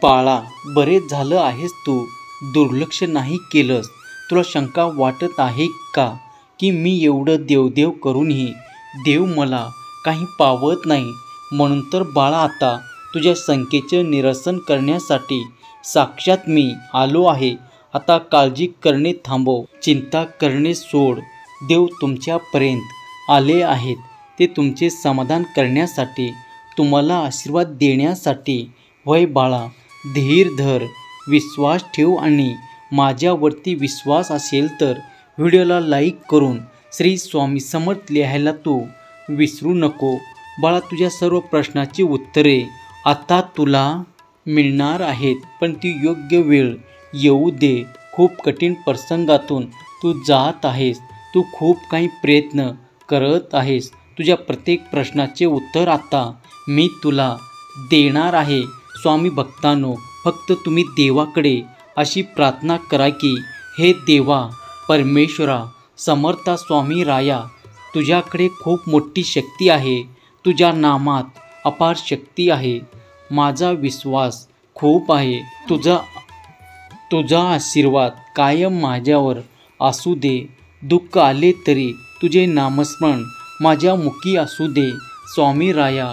बाळा, बरेच झालं आहेस तू, दुर्लक्ष नाही केलंस. तुला शंका वाटत आहे का की मी एवढं देवदेव करूनही देव मला काही पावत नाही? म्हणून तर बाळा, आता तुझ्या शंकेचे निरसन करण्यासाठी साक्षात मी आलो आहे. आता काळजी करणे थांबव, चिंता करणे सोड. देव तुमच्यापर्यंत आले आहेत, ते तुमचे समाधान करण्यासाठी, तुम्हाला आशीर्वाद देण्यासाठी. वय बाळा, धीर धर, विश्वास ठेव आणि माझ्यावरती विश्वास असेल तर व्हिडिओला लाईक करून श्री स्वामी समर्थ लिहायला तू विसरू नको. बाळा, तुझ्या सर्व प्रश्नाची उत्तरे आता तुला मिळणार आहेत, पण ती योग्य वेळ येऊ दे. खूप कठीण प्रसंगातून तू जात आहेस, तू खूप काही प्रयत्न करत आहेस. तुझ्या प्रत्येक प्रश्नाचे उत्तर आता मी तुला देणार आहे. स्वामी भक्तांनो, फक्त तुम्ही देवाकडे अशी प्रार्थना करा की हे देवा, परमेश्वरा, समर्था स्वामी राया, तुझ्याकडे खूप मोठी शक्ती आहे. तुझ्या नामात अपार शक्ती आहे. माझा विश्वास खूप आहे. तुझा आशीर्वाद कायम माझ्यावर असू दे. दुःख आले तरी तुझे नामस्मरण माझ्या मुखी असू दे. स्वामी राया,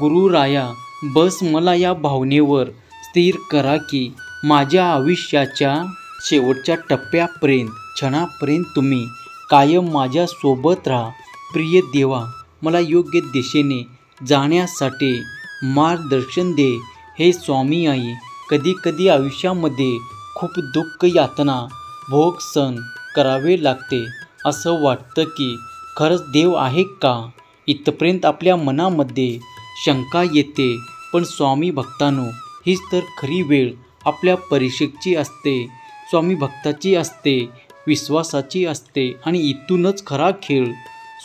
गुरु राया, बस मला या भावनेवर स्थिर करा की माझ्या आयुष्याच्या शेवटच्या टप्प्यापर्यंत, क्षणापर्यंत तुम्ही कायम माझ्यासोबत राहा. प्रिय देवा, मला योग्य दिशेने जाण्यासाठी मार्गदर्शन दे. हे स्वामी आई, कधी कधी आयुष्यामध्ये खूप दुःख, यातना, भोग सहन करावे लागते. असं वाटतं की खरंच देव आहे का, इथपर्यंत आपल्या मनामध्ये शंका येते. पण स्वामी भक्तांनो, हीच तर खरी वेळ आपल्या परीक्षेची असते. स्वामी भक्ताची असते, विश्वासाची असते आणि इथूनच खरा खेळ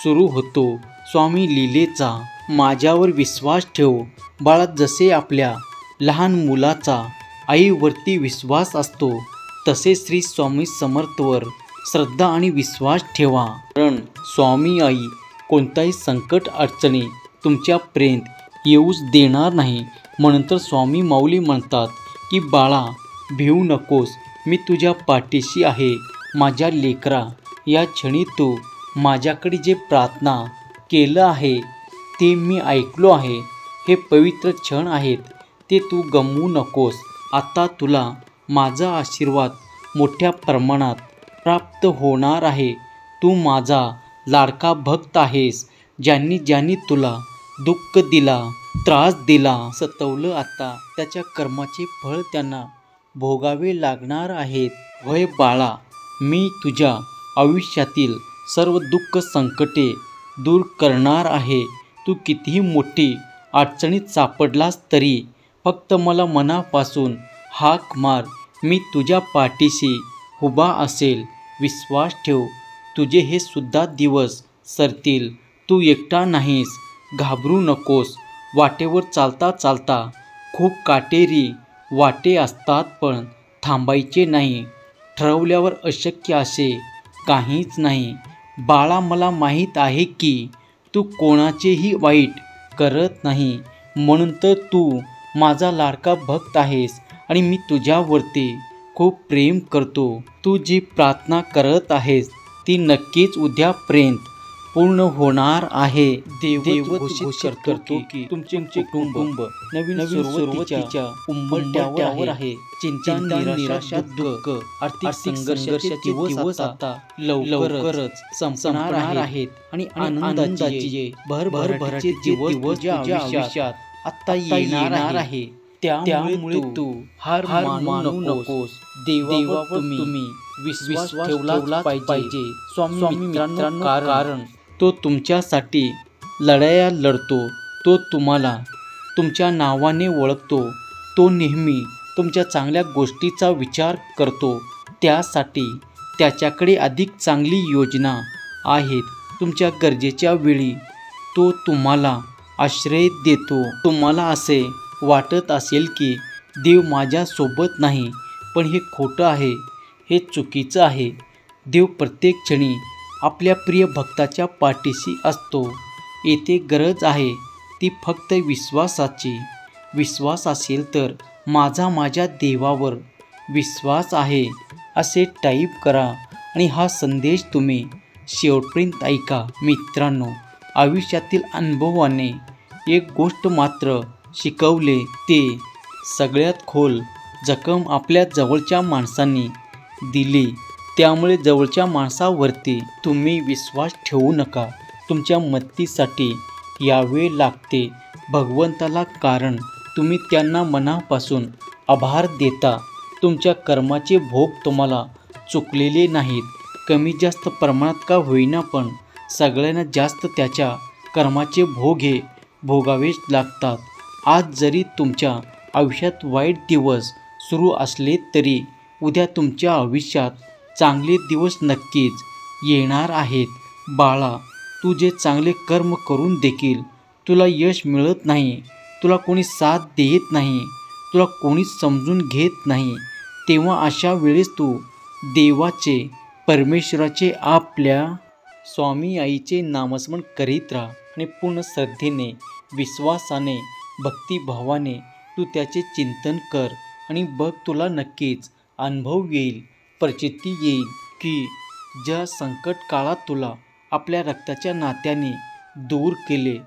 सुरू होतो. स्वामी लीलेचा माझ्यावर विश्वास ठेव. बाळा, जसे आपल्या लहान मुलाचा आईवरती विश्वास असतो, तसे श्री स्वामी समर्थवर श्रद्धा आणि विश्वास ठेवा. कारण स्वामी आई कोणताही संकट, अडचणी तुमच्यापर्यंत येऊच देणार नाही. म्हणून तर स्वामी माऊली म्हणतात की बाळा, भिवू नकोस, मी तुझ्या पाठीशी आहे. माझ्या लेकरा, या क्षणी तू माझ्याकडे जे प्रार्थना केलं आहे ते मी ऐकलो आहे. हे पवित्र क्षण आहेत, ते तू गमवू नकोस. आता तुला माझा आशीर्वाद मोठ्या प्रमाणात प्राप्त होणार आहे. तू माझा लाडका भक्त आहेस. ज्यांनी तुला दुःख दिला, त्रास दिला, सतवलं, आता त्याच्या कर्माचे फळ त्यांना भोगावे लागणार आहेत. वय बाळा, मी तुझ्या आयुष्यातील सर्व दुःख, संकटे दूर करणार आहे. तू कितीही मोठी अडचणीत सापडलास तरी फक्त मला मनापासून हाक मार, मी तुझ्या पाठीशी उभा असेल. विश्वास ठेव, तुझे हे सुद्धा दिवस सरतील. तू एकटा नाहीस, घाबरू नकोस. वाटेवर चालता चालता खूप काटेरी वाटे असतात, पण थांबायचे नाही. ठरवल्यावर अशक्य असे काहीच नाही. बाळा, मला माहीत आहे की तू कोणाचेही वाईट करत नाही. म्हणून तर तू माझा लाडका भक्त आहेस आणि मी तुझ्यावरती खूप प्रेम करतो. तू जी प्रार्थना करत आहेस ती नक्कीच उद्यापर्यंत पूर्ण होणार आहे. देव घोषित करतो की तुमचे कुटुंब नवीन सुरुवातीच्या उंबरठ्यावर आहे. चिंता, निराशा, दुःख, आर्थिक संघर्षाचे दिवस आता लवकरच संपणार आहेत आणि आनंदाचे भरभराटीचे दिवस तुझ्या आयुष्यात आता येणार आहे. त्यामुळे तू हार मानू नकोस. देवावर तुम्ही विश्वास ठेवलाच पाहिजे. स्वामी मित्रांनो, कारण तो तुमच्यासाठी लढाया लढतो. तो तुम्हाला तुमच्या नावाने ओळखतो. तो नेहमी तुमच्या चांगल्या गोष्टीचा विचार करतो. त्यासाठी त्याच्याकडे अधिक चांगली योजना आहेत. तुमच्या गरजेच्या वेळी तो तुम्हाला आश्रय देतो. तुम्हाला असे वाटत असेल की देव माझ्यासोबत नाही, पण हे खोटं आहे, हे चुकीचं आहे. देव प्रत्येक क्षणी आपल्या प्रिय भक्ताच्या पाठीशी असतो. येथे गरज आहे ती फक्त विश्वासाची. विश्वास असेल तर माझा माझ्या देवावर विश्वास आहे असे टाईप करा आणि हा संदेश तुम्ही शेवटपर्यंत ऐका. मित्रांनो, आयुष्यातील अनुभवाने एक गोष्ट मात्र शिकवले, ते सगळ्यात खोल जखम आपल्या जवळच्या माणसांनी दिली. त्यामुळे जवळच्या माणसावरती तुम्ही विश्वास ठेवू नका. तुमच्या मदतीसाठी यावे लागते भगवंताला, कारण तुम्ही त्यांना मनापासून आभार देता. तुमच्या कर्माचे भोग तुम्हाला चुकलेले नाहीत. कमी जास्त प्रमाणात का होईना, पण सगळ्यांना जास्त त्याच्या कर्माचे भोग हे भोगावेच लागतात. आज जरी तुमच्या आयुष्यात वाईट दिवस सुरू असले तरी उद्या तुमच्या आयुष्यात चांगले दिवस नक्कीच येणार आहेत. बाळा, तू जे चांगले कर्म करून देखील तुला यश मिळत नाही, तुला कोणी साथ देत नाही, तुला कोणीच समजून घेत नाही, तेव्हा अशा वेळेस तू देवाचे, परमेश्वराचे, आपल्या स्वामी आईचे नामस्मरण करीत राहा आणि पूर्ण श्रद्धेने, विश्वासाने, भक्तिभावाने तू त्याचे चिंतन कर आणि बघ, तुला नक्कीच अनुभव येईल, प्रचिती येईल की ज्या संकट काळात तुला आपल्या रक्ताच्या नात्याने दूर केले,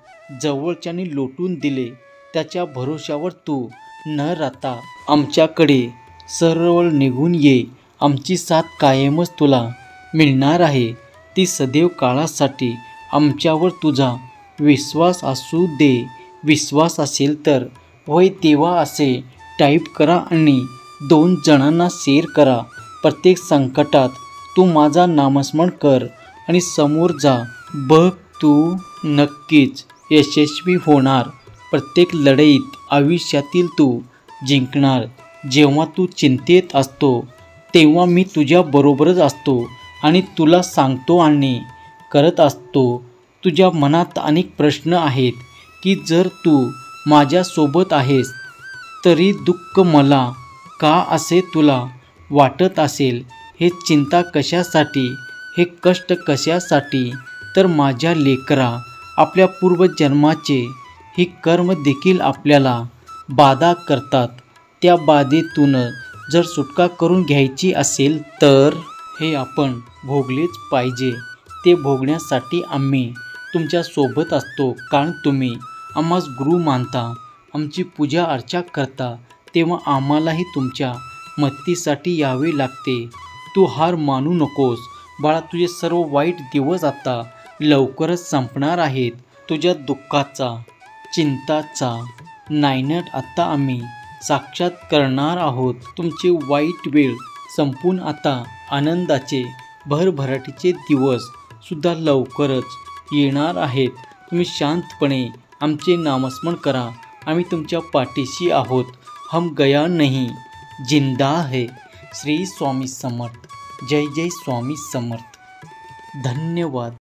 जवळच्याने लोटून दिले, त्याच्या भरोशावर तू न राहता आमच्याकडे सरळ निघून ये. आमची साथ कायमच तुला मिळणार आहे. ती सदैव काळासाठी आमच्यावर तुझा विश्वास असू दे. विश्वास असेल तर होय देवा असे टाईप करा आणि 2 जणांना शेअर करा. प्रत्येक संकटात तू माझा नामस्मरण कर आणि समोर जा. बघ, तू नक्कीच यशस्वी होणार. प्रत्येक लढाईत आयुष्यातील तू जिंकणार. जेव्हा तू चिंतेत असतो तेव्हा मी तुझ्याबरोबरच असतो आणि तुला सांगतो आणि करत असतो. तुझ्या मनात अनेक प्रश्न आहेत की जर तू माझ्यासोबत आहेस तरी दुःख मला का असे तुला वाटत असेल. हे चिंता कशासाठी, हे कष्ट कशासाठी? तर माझ्या लेकरा, आपल्या पूर्वजन्माचे हे कर्म देखील आपल्याला बाधा करतात. त्या बाधेतून जर सुटका करून घ्यायची असेल तर हे आपण भोगलेच पाहिजे. ते भोगण्यासाठी आम्ही तुमच्या सोबत असतो, कारण तुम्ही आम्हास गुरु मानता, आमची पूजा अर्चा करता, तेव्हा आम्हालाही तुमच्या मदतीसाठी यावे लागते. तू हार मानू नकोस बाळा. तुझे सर्व वाईट दिवस आता लवकरच संपणार आहेत. तुझ्या दुःखाचा, चिंताचा नायनाट आता आम्ही साक्षात करणार आहोत. तुमचे वाईट वेळ संपून आता आनंदाचे, भरभराटीचे दिवस सुद्धा लवकरच येणार आहेत. तुम्ही शांतपणे आमचे नामस्मरण करा. आम्ही तुमच्या पाठीशी आहोत. हम गया नहीं, जिंदा है. श्री स्वामी समर्थ. जय जय स्वामी समर्थ. धन्यवाद.